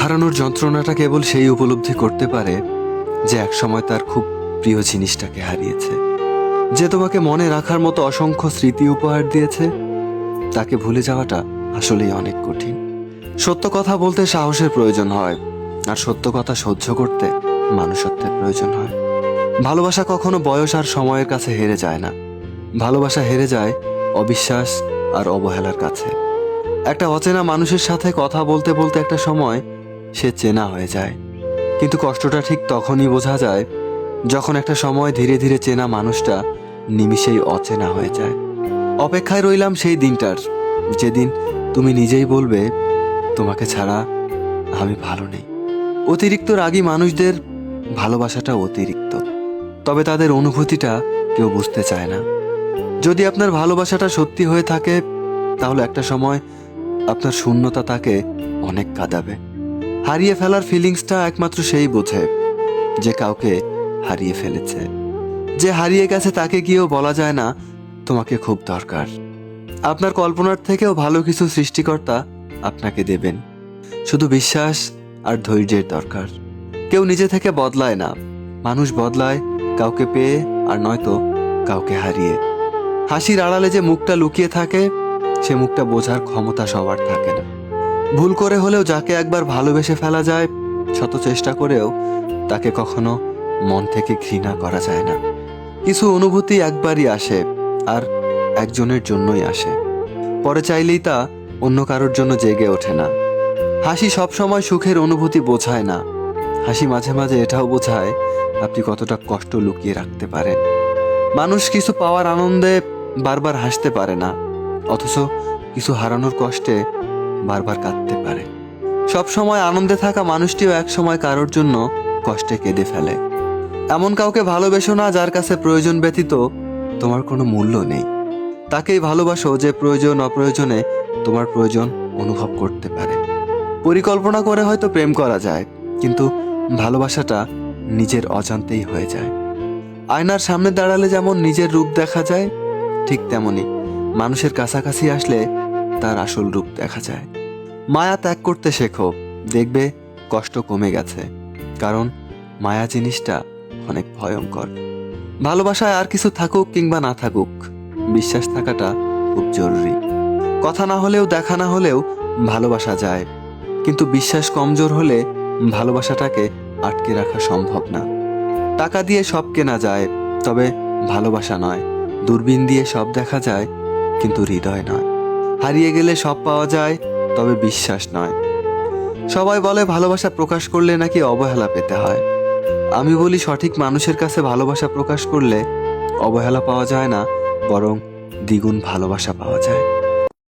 হারানোর যন্ত্রণাটা কেবল সেই উপলব্ধি করতে পারে যে একসময় তার খুব প্রিয় জিনিসটাকে হারিয়েছে, যে তোমাকে মনে রাখার মতো অসংখ্য স্মৃতি উপহার দিয়েছে। তাকে ভুলে যাওয়াটা আসলেই অনেক কঠিন। সত্য কথা বলতে সাহসের প্রয়োজন হয়, আর সত্য কথা সহ্য করতে মানুষত্বের প্রয়োজন হয়। ভালোবাসা কখনো বয়স আর সময়ের কাছে হেরে যায় না। ভালোবাসা হেরে যায় অবিশ্বাস আর অবহেলার কাছে। একটা অচেনা মানুষের সাথে কথা বলতে বলতে একটা সময় সে চেনা হয়ে যায়, কিন্তু কষ্টটা ঠিক তখনই বোঝা যায় যখন একটা সময় ধীরে ধীরে চেনা মানুষটা নিমিষেই অচেনা হয়ে যায়। অপেক্ষায় রইলাম সেই দিনটার, যেদিন তুমি নিজেই বলবে তোমাকে ছাড়া আমি ভালো নেই। অতিরিক্ত রাগী মানুষদের ভালোবাসাটা অতিরিক্ত, তবে তাদের অনুভূতিটা কেউ বুঝতে চায় না। যদি আপনার ভালোবাসাটা সত্যি হয়ে থাকে, তাহলে একটা সময় আপনার শূন্যতা তাকে অনেক কাঁদাবে। হারিয়ে ফেলার ফিলিংসটা একমাত্র সেই বোঝে যে কাউকে হারিয়ে ফেলেছে। যে হারিয়ে গেছে তাকে গিয়েও বলা যায় না তোমাকে খুব দরকার। আপনার কল্পনার থেকেও ভালো কিছু সৃষ্টিকর্তা আপনাকে দেবেন, শুধু বিশ্বাস আর ধৈর্যের দরকার। কেউ নিজে থেকে বদলায় না, মানুষ বদলায় কাউকে পেয়ে আর নয়তো কাউকে হারিয়ে। হাসির আড়ালে যে মুখটা লুকিয়ে থাকে, সে মুখটা বোঝার ক্ষমতা সবার থাকে না। ভুল করে হলেও যাকে একবার ভালোবেসে ফেলা যায়, শত চেষ্টা করেও তাকে কখনো মন থেকে ঘৃণা করা যায় না। কিছু অনুভূতি একবারই আসে, আর একজনের জন্যই আসে। পরে চাইলেই তা অন্য কারোর জন্য জেগে ওঠে না। হাসি সবসময় সুখের অনুভূতি বোঝায় না। হাসি মাঝে মাঝে এটাও বোঝায় আপনি কতটা কষ্ট লুকিয়ে রাখতে পারেন। মানুষ কিছু পাওয়ার আনন্দে বারবার হাসতে পারে না, অথচ কিছু হারানোর কষ্টে বারবার কাঁদতে পারে। সব সময় আনন্দে থাকা মানুষটিও এক সময় কারোর জন্য কষ্টে কেঁদে ফেলে। এমন কাউকে ভালোবেসো না যার কাছে প্রয়োজন ব্যতীত তোমার কোনো মূল্য নেই। তাকেই ভালোবাসো যে প্রয়োজন অপ্রয়োজনে তোমার প্রয়োজন অনুভব করতে পারে। পরিকল্পনা করে হয়তো প্রেম করা যায়, কিন্তু ভালোবাসাটা নিজের অজান্তেই হয়ে যায়। আয়নার সামনে দাঁড়ালে যেমন নিজের রূপ দেখা যায়, ঠিক তেমনি মানুষের কাছাকাছি আসলে তার আসল রূপ দেখা যায়। মায়া ত্যাগ করতে শেখো, দেখবে কষ্ট কমে গেছে, কারণ মায়া জিনিসটা অনেক ভয়ঙ্কর। ভালোবাসায় আর কিছু থাকুক কিংবা না থাকুক, বিশ্বাস থাকাটা খুব জরুরি। কথা না হলেও দেখা না হলেও ভালোবাসা যায়, কিন্তু বিশ্বাস কমজোর হলে ভালোবাসাটাকে আটকে রাখা সম্ভব না। টাকা দিয়ে সব কেনা যায়, তবে ভালোবাসা নয়। দূরবীন দিয়ে সব দেখা যায়, কিন্তু হৃদয় নয়। হারিয়ে গেলে সব পাওয়া যায়, তবে বিশ্বাস নয়। সবাই বলে ভালোবাসা প্রকাশ করলে নাকি অবহেলা পেতে হয়। আমি বলি সঠিক মানুষের কাছে ভালোবাসা প্রকাশ করলে অবহেলা পাওয়া যায় না, বরং দ্বিগুণ ভালোবাসা পাওয়া যায়।